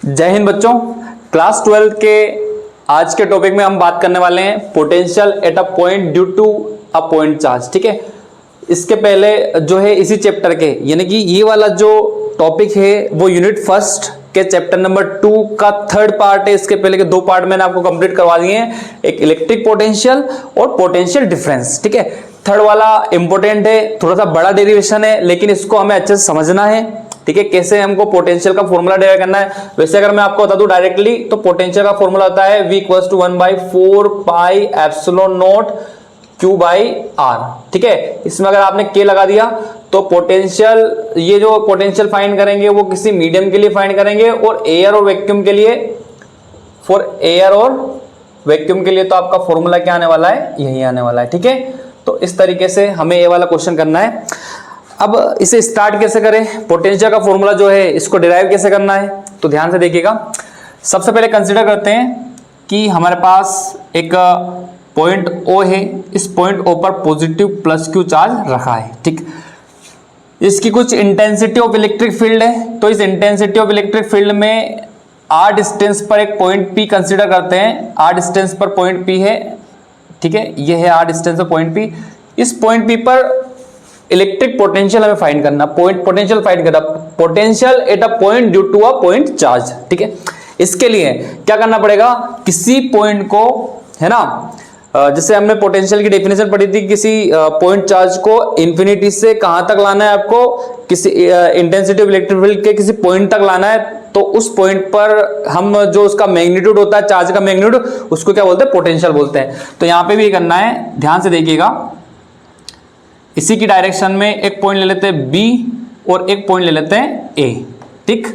जय हिंद बच्चों। क्लास 12 के आज के टॉपिक में हम बात करने वाले हैं potential at a point due to a point charge. ठीक है, इसके पहले जो है इसी चैप्टर के यानी कि ये वाला जो टॉपिक है वो यूनिट फर्स्ट के चैप्टर नंबर 2 का थर्ड पार्ट है। इसके पहले के दो पार्ट मैंने आपको कंप्लीट करवा दिए हैं, एक इलेक्ट्रिक पोटेंशियल और पोटेंशियल डिफरेंस। ठीक है, थर्ड वाला इंपॉर्टेंट है, थोड़ा सा बड़ा डेरिवेशन है लेकिन इसको हमें अच्छे से समझना है। ठीक है, कैसे हमको पोटेंशियल का फॉर्मूला डिराइव करना है। वैसे अगर मैं आपको बता दूं डायरेक्टली तो पोटेंशियल का फॉर्मूला होता है V = 1/4 pi epsilon naught Q by R। ठीक है, इसमें अगर आपने K लगा दिया तो पोटेंशियल, ये जो पोटेंशियल फाइंड करेंगे वो किसी मीडियम के लिए फाइंड करेंगे और एयर और वैक्यूम के लिए, फॉर एयर और वैक्यूम के लिए तो आपका फॉर्मूला क्या आने वाला है, यही आने वाला है। ठीक है, तो इस तरीके से हमें ये वाला क्वेश्चन करना है। अब इसे स्टार्ट कैसे करें, पोटेंशियल का फॉर्मूला जो है इसको डिराइव कैसे करना है, तो ध्यान से देखिएगा। सबसे पहले कंसीडर करते हैं कि हमारे पास एक पॉइंट O है, इस पॉइंट O पर पॉजिटिव +Q चार्ज रखा है। ठीक, इसकी कुछ इंटेंसिटी ऑफ इलेक्ट्रिक फील्ड है, तो इस इंटेंसिटी ऑफ इलेक्ट्रिक फील्ड में R डिस्टेंस पर एक पॉइंट P कंसीडर करते हैं। R डिस्टेंस पर पॉइंट P है। ठीक है, ये है R डिस्टेंस पर पॉइंट P। इस पॉइंट P पर इलेक्ट्रिक पोटेंशियल हमें फाइंड करना, पोटेंशियल फाइंड करना, potential at a point due to a point charge. ठीक है, इसके लिए क्या करना पड़ेगा, किसी पॉइंट को, है ना, जैसे हमने पोटेंशियल की डेफिनेशन पढ़ी थी, किसी पॉइंट चार्ज को इंफिनिटी से कहां तक लाना है आपको, किसी इंटेंसिटी ऑफ इलेक्ट्रिक फील्ड के किसी पॉइंट तक लाना है, तो उस पॉइंट पर हम जो उसका मैग्नीट्यूड होता है, चार्ज का मैग्नीट्यूड, उसको क्या बोलते हैं, पोटेंशियल बोलते हैं। तो यहां पे भी ये करना है, ध्यान से देखिएगा। इसी की डायरेक्शन में एक पॉइंट ले लेते हैं B और एक पॉइंट ले लेते हैं A। ठीक,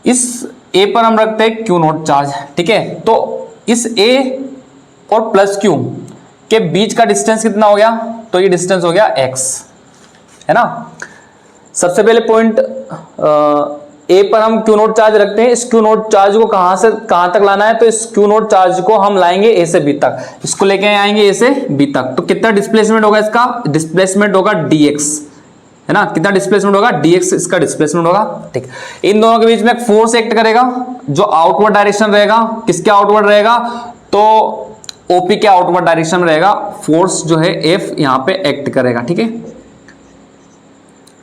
इस A पर हम रखते हैं Q0 चार्ज। ठीक है, तो इस A और +Q के बीच का डिस्टेंस कितना हो गया, तो ये डिस्टेंस हो गया x, है ना। सबसे पहले पॉइंट A पर हम Q0 चार्ज रखते हैं। इस Q0 चार्ज को कहां से कहां तक लाना है, तो इस Q0 चार्ज को हम लाएंगे A से B तक, इसको लेके आएंगे A से B तक। तो कितना डिस्प्लेसमेंट होगा, इसका डिस्प्लेसमेंट होगा dx, है ना। कितना डिस्प्लेसमेंट होगा, dx इसका डिस्प्लेसमेंट होगा। ठीक, इन दोनों के बीच में एक फोर्स एक्ट करेगा जो आउटवर्ड डायरेक्शन रहेगा। किसके आउटवर्ड रहेगा, तो OP के आउटवर्ड डायरेक्शन में रहेगा। फोर्स जो है F यहां पे एक्ट करेगा। ठीक है,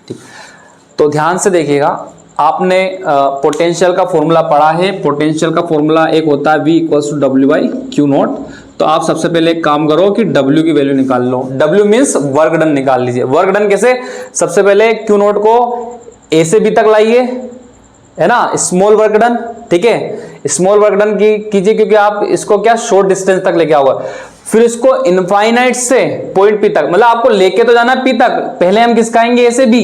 ठीक, तो ध्यान से देखिएगा। आपने पोटेंशियल का फॉर्मूला पढ़ा है। पोटेंशियल का फॉर्मूला एक होता है V = W/Q0। तो आप सबसे पहले एक काम करो कि W की वैल्यू निकाल लो। W मीन्स वर्क डन निकाल लीजिए। वर्क डन कैसे, सबसे पहले Q0 को A से B तक लाइए, है ना, स्मॉल वर्क डन। ठीक है, स्मॉल वर्क डन कीजिए क्योंकि आप इसको क्या शॉर्ट डिस्टेंस तक लेके आओगे। फिर इसको इनफाइनाइट से पॉइंट P तक, मतलब आपको लेके तो जाना P तक। पहले हम किसका आएंगे, A से B,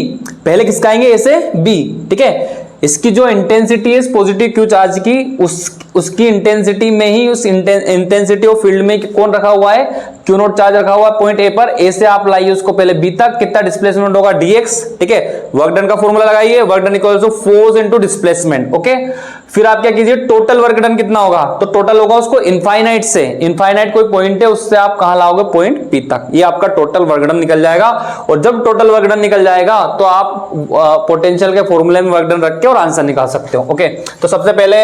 पहले किसका आएंगे, A से B। ठीक है, इसकी जो इंटेंसिटी है पॉजिटिव Q चार्ज की, उसकी इंटेंसिटी में ही, उस इंटेंसिटी ऑफ फील्ड में कौन रखा हुआ है, Q0 चार्ज रखा हुआ है पॉइंट A पर। A से आप लाइए उसको पहले B तक, कितना डिस्प्लेसमेंट होगा, dx। ठीक है, वर्क डन का फॉर्मूला लगाइए, work done equals to force into displacement. Okay, फिर आप क्या कीजिए, टोटल वर्क डन कितना होगा, तो टोटल होगा उसको इनफाइनाइट से, इनफाइनाइट कोई पॉइंट है उससे आप कहां लाओगे, पॉइंट P तक। ये आपका टोटल वर्क डन निकल जाएगा। और जब टोटल वर्क डन निकल जाएगा तो आप पोटेंशियल के फॉर्मूले में वर्क डन रख के और आंसर निकाल सकते हो। ओके, तो सबसे पहले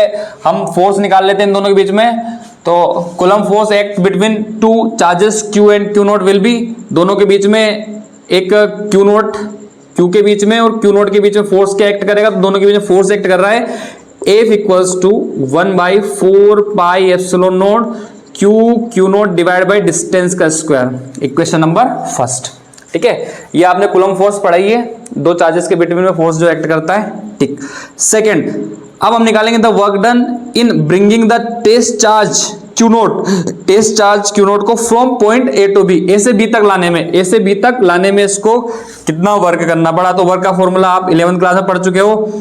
हम फोर्स निकाल लेते हैं इन दोनों के बीच में। तो coulomb force act between two charges Q and Q0 will be, दोनों के बीच में एक Q के बीच में और Q0 के बीच में फोर्स क्या एक्ट करेगा, तो दोनों के बीच में फोर्स एक्ट कर रहा है F = 1/4 pi epsilon not Q0 divide by distance का स्क्वायर। Equation number first. ठीक है, ये आपने कूलम्ब फोर्स पढ़ाई है, दो चार्जेस के बिटवीन में फोर्स जो एक्ट करता है। ठीक, सेकंड, अब हम निकालेंगे the work done in bringing the test charge Q0 को from point A to B, A से B तक लाने में, A से B तक लाने में इसको कितना वर्क करना पड़ा। तो वर्क का फॉर्मूला आप 11th क्लास में पढ़ चुके हो,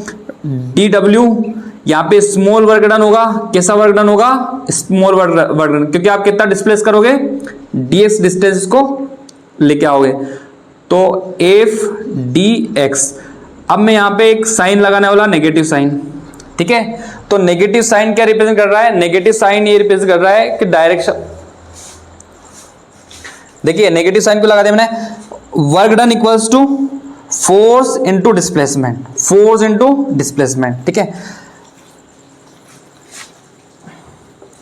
dW। यहाँ पे स्मॉल वर्क डन होगा, कैसा वर्क डन होगा, स्मॉल वर्क डन, क्योंकि आप कितना डिस्प्लेस करोगे, dx डिस्टेंस को लेके आओगे, तो F dx। अब मैं यहाँ पे एक साइन लगाने वाला, नेगेटिव साइन। ठीक है, तो नेगेटिव साइन क्या रिप्रेजेंट कर रहा है, नेगेटिव साइन ये रिप्रेजेंट कर रहा है कि डायरेक्शन, देखिए नेगेटिव साइन को लगा दिया मैंने, work done equals to force into displacement, force into displacement. ठीक है,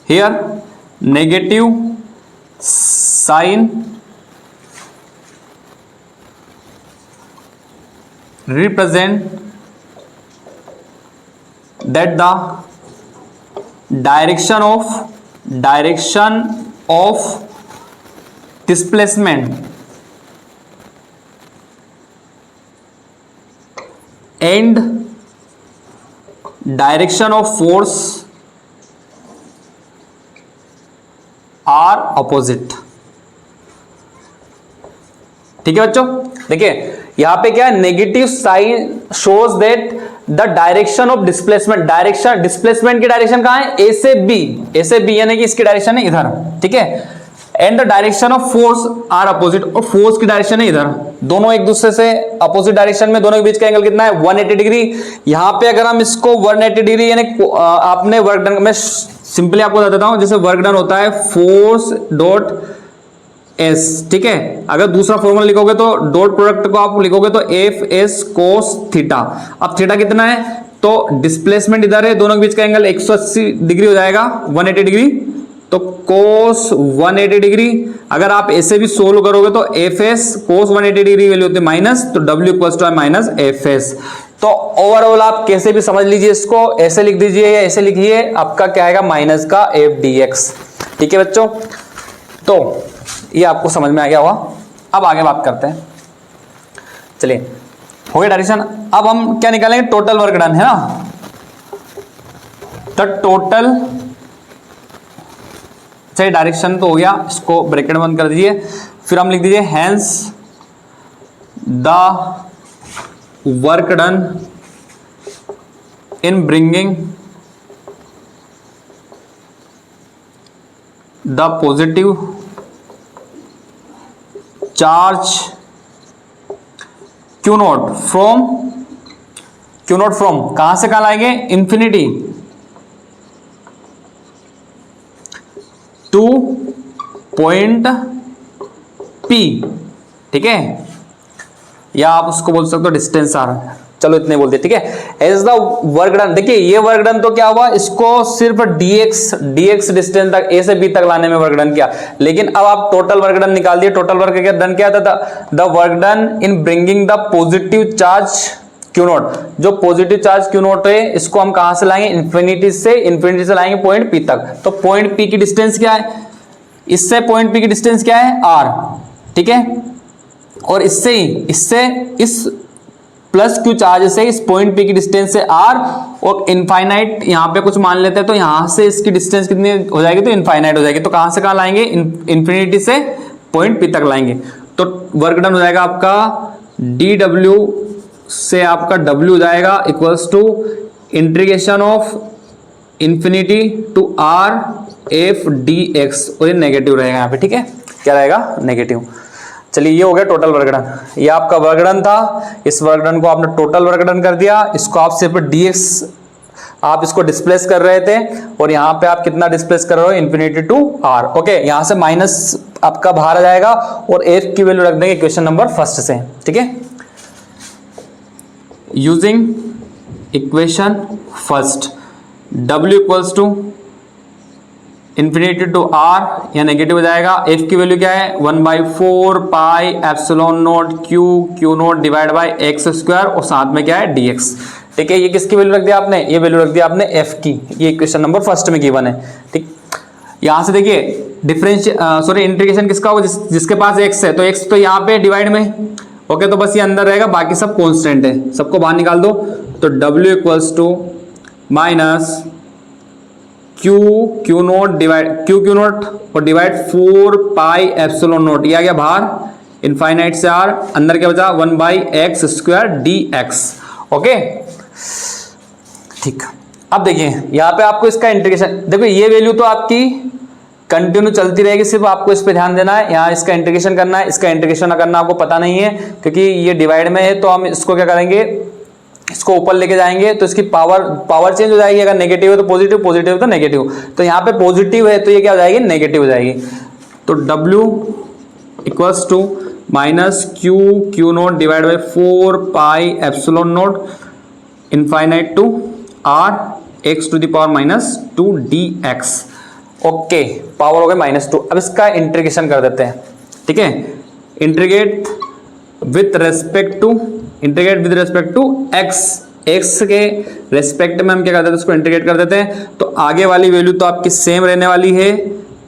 here negative sign represent that the direction of displacement and direction of force are opposite। ठीक है बच्चों, देखिए यहां पे क्या है, negative sign shows that the direction of displacement, direction displacement की डायरेक्शन कहां है, ए से बी यानी कि इसकी डायरेक्शन है इधर, ठीक है। And the direction of force are opposite, और फोर्स की डायरेक्शन है इधर, दोनों एक दूसरे से अपोजिट डायरेक्शन में, दोनों के बीच का एंगल कितना है 180 डिग्री। यहां पे अगर हम इसको 180 डिग्री यानी आपने वर्क डन, मैं सिंपली आपको बता देता हूं, जैसे वर्क डन होता है फोर्स डॉट एस, ठीक है। अगर दूसरा फॉर्मूला लिखोगे तो डॉट प्रोडक्ट को आप लिखोगे तो एफ एस कोस थीटा। अब थीटा कितना है, तो डिस्प्लेसमेंट इधर है, दोनों के बीच का एंगल 180 डिग्री हो जाएगा, 180 डिग्री, तो कोस 180 डिग्री। अगर आप ऐसे भी सोल्व करोगे तो F S cos 180 degree value होती है माइनस, तो W equals to minus F S. तो ओवरऑल आप कैसे भी समझ लीजिए, इसको ऐसे लिख दीजिए या ऐसे लिखिए, आपका क्या आएगा माइनस का एफ डी एक्स। ठीक है बच्चों, तो ये आपको समझ में आ गया होगा। अब आगे बात करते हैं, चलिए हो गया डायरेक्शन। अब हम क्या निकालेंगे, टोटल वर्क डन है ना, तो टोटल, चलिए डायरेक्शन तो हो गया, इसको ब्रैकेट बंद कर दीजिए, फिर हम लिख दीजिए hence the work done in bringing the positive charge Q naught from कहां से कहां लाएंगे, इंफिनिटी टू पॉइंट पी, ठीक है, या आप उसको बोल सकते हो डिस्टेंस आर, चलो इतने बोलते, ठीक है। एज द वर्क डन, देखिए ये वर्क डन तो क्या हुआ, इसको सिर्फ dx डिस्टेंस तक, ए से बी तक लाने में वर्क डन किया, लेकिन अब आप टोटल वर्क डन निकाल दिए। टोटल वर्क डन क्या था, the work done in bringing the positive charge Q not, जो पॉजिटिव चार्ज क्यू नॉट है इसको हम कहां से लाएंगे, इन्फिनिटी से लाएंगे पॉइंट पी तक। तो पॉइंट पी की डिस्टेंस क्या है, इससे पॉइंट पी की डिस्टेंस क्या है आर, ठीक है, और इससे इस प्लस क्यू चार्ज से इस पॉइंट पी की डिस्टेंस से आर, और इनफाइनाइट यहां पे कुछ मान लेते हैं, तो यहां से इसकी डिस्टेंस कितनी हो जाएगी, तो इनफाइनाइट हो जाएगी। तो कहां से कहां लाएंगे, इन्फिनिटी से पॉइंट पी तक लाएंगे। तो वर्क डन हो जाएगा आपका डी डब्ल्यू से आपका डब्ल्यू हो जाएगा equals to integration of infinity to R F D X, और ये नेगेटिव रहेगा यहाँ पे, ठीक है, क्या रहेगा नेगेटिव। चलिए ये हो गया टोटल वर्क डन, ये आपका वर्क डन था, इस वर्क डन को आपने टोटल वर्क डन कर दिया, इसको आप सिर्फ dx आप इसको डिस्प्लेस कर रहे थे, और यहाँ पे आप कितना डिस्प्लेस कर रहे हो, इन्फिनिटी टू आर, ओके। यहाँ से माइनस आपका बाहर आ जाएगा, और एफ की वैल्यू रख देंगे इक्वेशन नंबर फर्स्ट से, ठीक है। Using equation first, w equals to infinity to R, या नेगेटिव हो जाएगा। एफ की वैल्यू क्या है, 1/4 pi epsilon naught Q not divide by X square, और साथ में क्या है dx, ठीक है। ये किसकी वैल्यू रख दिया आपने, ये वैल्यू रख दिया आपने एफ की, ये इक्वेशन नंबर फर्स्ट में गिवन है, ठीक। यहां से देखिए इंटीग्रेशन किसका होगा, जिसके पास x है, तो x तो यहाँ पे डिवाइड में, ओके, तो बस ये अंदर रहेगा, बाकी सब कॉन्स्टेंट है, सबको बाहर निकाल दो। तो w equals to minus Q naught और डिवाइड 4 पाई एप्सिलॉन नोट, ये आ गया बाहर, इनफाइनाइट से आर, अंदर क्या बचा 1/x स्क्वायर dx, ओके, ठीक। अब देखिए यहाँ पे आपको इसका इंटीग्रेशन, देखो ये वैल्यू तो आपकी कंटिन्यू चलती रहेगी, सिर्फ आपको इस पे ध्यान देना है, यहाँ इसका इंटीग्रेशन करना है, इसका इंटीग्रेशन करना आपको पता नहीं है, क्योंकि ये डिवाइड में है, तो हम इसको क्या करेंगे, इसको ऊपर लेके जाएंगे, तो इसकी पावर चेंज हो जाएगी, अगर नेगेटिव है तो पॉजिटिव, पॉजिटिव है तो नेगेटिव, तो यहाँ पे पॉजिटिव है तो ये क्या हो जाएगी, नेगेटिव हो जाएगी। तो W equals to minus Q naught divide by 4 pi epsilon naught infinite to R X to the power -2 dx, okay, power हो गए -2। अब इसका इंटीग्रेशन कर देते हैं, ठीक है। Integrate with respect to X के रेस्पेक्ट में हम क्या कर देते हैं, उसको इंटीग्रेट कर देते हैं। तो आगे वाली वैल्यू तो आपकी सेम रहने वाली है,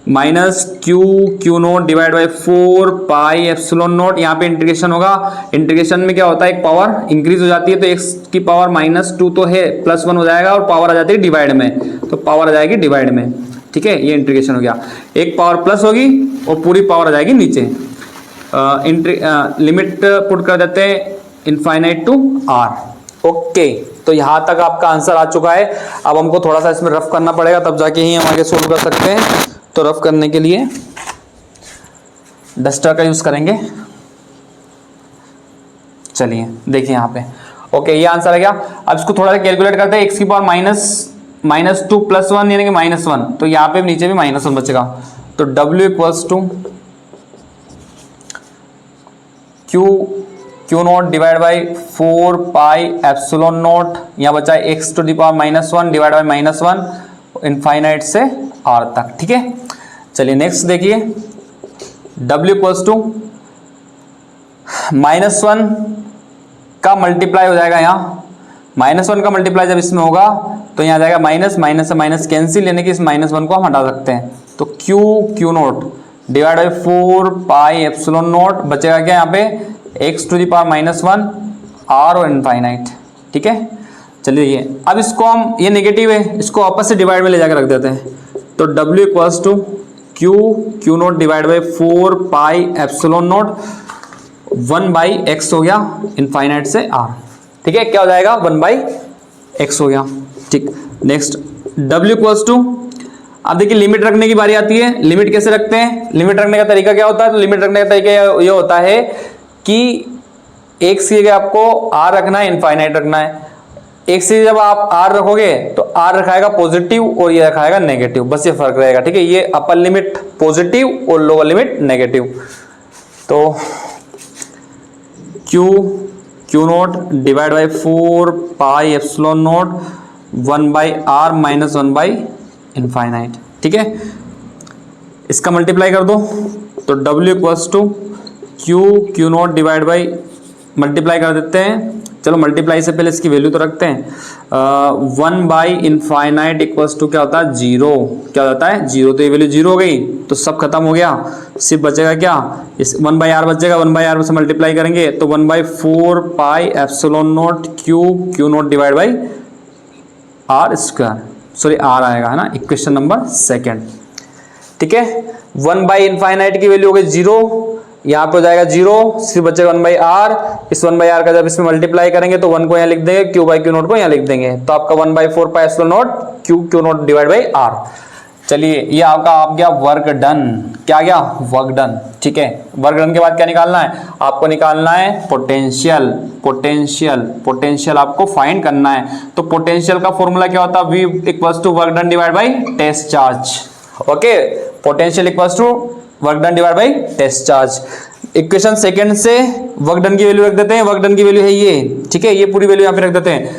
-q divide by 4 pi epsilon naught. यहाँ पे इंटीग्रेशन होगा, इंटीग्रेशन में क्या होता है, एक पावर इंक्रीज हो जाती है, तो x की पावर -2 तो है, +1 हो जाएगा और पावर आ जाती है डिवाइड में, तो पावर आ जाएगी डिवाइड में, ठीक है। ये इंटीग्रेशन हो गया, एक पावर प्लस होगी और पूरी पावर आ जाएगी नीचे। लिमिट पुट कर देते हैं इनफाइनाइट टू r। ओके, तो यहां तक आपका आंसर आ चुका है। अब हमको थोड़ा सा इसमें रफ करना पड़ेगा, तब जाके ही हम आगे सोल्व कर सकते हैं। तो रफ करने के लिए डस्टर का यूज करेंगे। चलिए देखिए यहाँ पे, ओके ये आंसर है क्या। अब इसको थोड़ा सा कैलकुलेट करते हैं, x की पावर -2 + 1 यानी कि -1, तो यहाँ पे नीचे भी -1 बचेगा। तो w equals to Q not divide by 4 pi epsilon naught, यहाँ बचा है x to the power -1 divide by -1 infinite से r तक, ठीक है। चलिए नेक्स्ट देखिए, w इक्वल्स टू -1 का मल्टीप्लाई हो जाएगा, यहाँ -1 का मल्टीप्लाई जब इसमें होगा तो यहाँ जाएगा माइनस से माइनस कैंसिल, यानी कि इस -1 को हम हटा सकते हैं। तो Q not divide by 4 pi epsilon naught बचेगा क्या यहाँ पे, x to the power -1 r और इनफाइनाइट, ठीक है। चलिए ये अब इसको हम, ये नेगेटिव है, इसको वापस से डिवाइड में ले जाकर रख देते हैं। तो w equals to Q not divide by 4 pi epsilon naught 1/x हो गया इनफाइनाइट से r, ठीक है। क्या हो जाएगा, 1/x हो गया, ठीक। नेक्स्ट w इक्वल्स टू, अब देखिए लिमिट रखने की बारी आती है। लिमिट कैसे रखते हैं, लिमिट रखने का तरीका क्या होता है, तो लिमिट रखने का तरीका ये होता है कि x की जगह आपको r रखना है, इनफाइनाइट रखना है। x की जब आप r रखोगे तो r रखाएगा पॉजिटिव और ये रखाएगा नेगेटिव, बस ये फर्क रहेगा, ठीक है। ये अपर लिमिट पॉजिटिव और लोअर लिमिट नेगेटिव। तो Q not divide by 4 pi epsilon not 1/r minus 1/इनफाइनाइट, ठीक है। इसका मल्टीप्लाई कर दो, तो w equals to Q not divide by, multiply कर देते हैं। चलो मल्टीप्लाई से पहले इसकी वैल्यू तो रखते हैं। 1/इनफाइनाइट इक्वल्स टू क्या होता है, 0। क्या होता है, 0। तो ये वैल्यू 0 हो गई, तो सब खत्म हो गया, सिर्फ बचेगा क्या, इस 1/r बचेगा। 1/r से मल्टीप्लाई करेंगे तो 1/4 pi epsilon naught Q not divide by r square, sorry r आएगा, है ना, इक्वेशन नंबर 2, ठीक है। 1/इनफाइनाइट की वैल्यू हो गई 0, यहाँ पे हो जाएगा 0, सिर्फ बचेगा 1/r। इस 1/r का जब इसमें मल्टीप्लाई करेंगे तो 1 को यहाँ लिख देंगे, क्यू नॉट को यहाँ लिख देंगे, तो आपका 1/4 pi epsilon naught Q not divide by r। चलिए ये आपका आप गया वर्क डन, क्या गया, वर्क डन, ठीक है। वर्क डन के बाद क्या निकालना है, आपको निकालना है पोटेंशियल आपको फाइंड करना है। तो पोटेंशियल का फॉर्मूला क्या होता है, v equals to work done divide by test charge, okay. Potential equals to work done divide by test charge. Equation 2 से वर्क डन की वैल्यू रख देते हैं, वर्क डन की वैल्यू है ये, ठीक है, ये पूरी वैल्यू यहाँ पे रख देते हैं।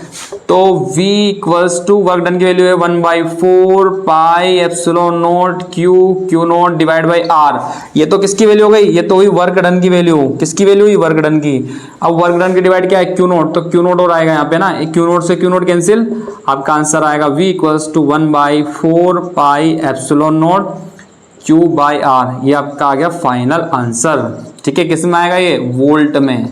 तो v equals to work done की वैल्यू है 1/4 pi epsilon naught Q not divide by r। ये तो किसकी वैल्यू हो गई, ये तो हुई वर्क डन की वैल्यू, किसकी वैल्यू हुई, वर्क डन की। अब वर्क डन की डिवाइड क्या है, क्यू नॉट, तो क्यू नॉट और आएगा यहाँ पे ना, क्यू नॉट से क्यू नॉट कैंसिल, आपका आंसर आएगा v equals to 1/4 pi epsilon naught q/r। ये आपका आ गया फाइनल आंसर, ठीक है। किस में आएगा ये, वोल्ट में,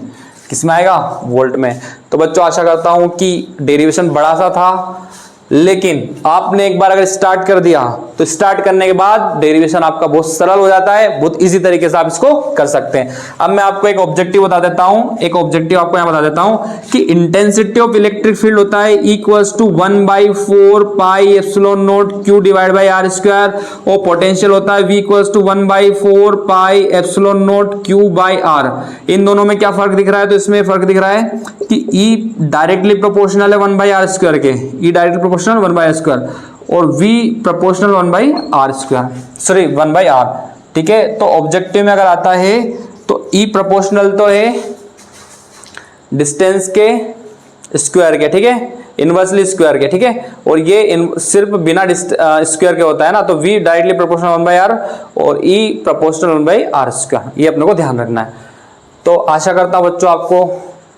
किस में आएगा, वोल्ट में। तो बच्चों आशा करता हूं कि डेरिवेशन बड़ा सा था, लेकिन आपने एक बार अगर स्टार्ट कर दिया तो स्टार्ट करने के बाद डेरिवेशन आपका बहुत सरल हो जाता है, बहुत इजी तरीके से आप इसको कर सकते हैं। अब मैं आपको एक ऑब्जेक्टिव बता देता हूं, एक ऑब्जेक्टिव आपको यहां बता देता हूं कि इंटेंसिटी ऑफ इलेक्ट्रिक फील्ड होता है equals to 1/4 pi epsilon naught q divide by r square, और पोटेंशियल होता है v equals to 1/4 pi epsilon naught q/r। इन दोनों में क्या फर्क दिख रहा है, तो इसमें फर्क दिख रहा है कि e डायरेक्टली प्रोपोर्शनल है 1/r स्क्वायर के, e directly proportional 1/r square, और v proportional 1/r square, sorry 1/r, ठीक है। तो ऑब्जेक्टिव में अगर आता है तो e प्रोपोर्शनल तो है डिस्टेंस के स्क्वायर के, ठीक है, इनवर्सली स्क्वायर के, ठीक है। और ये सिर्फ बिना स्क्वायर के होता है ना, तो v डायरेक्टली प्रोपोर्शनल 1/r और e प्रोपोर्शनल 1/r स्क्वायर, ये अपने को ध्यान रखना है। तो आशा करता हूं बच्चों आपको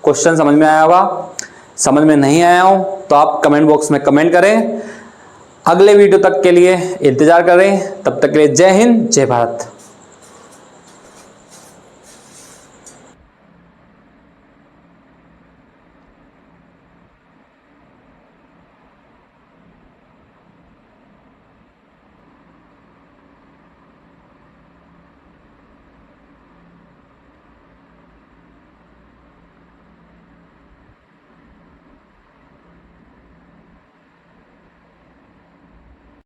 क्वेश्चन समझ में आया होगा। समझ में नहीं आया हो तो आप कमेंट बॉक्स में कमेंट करें। अगले वीडियो तक के लिए इंतजार करें। तब तक के लिए जय हिंद, जय भारत।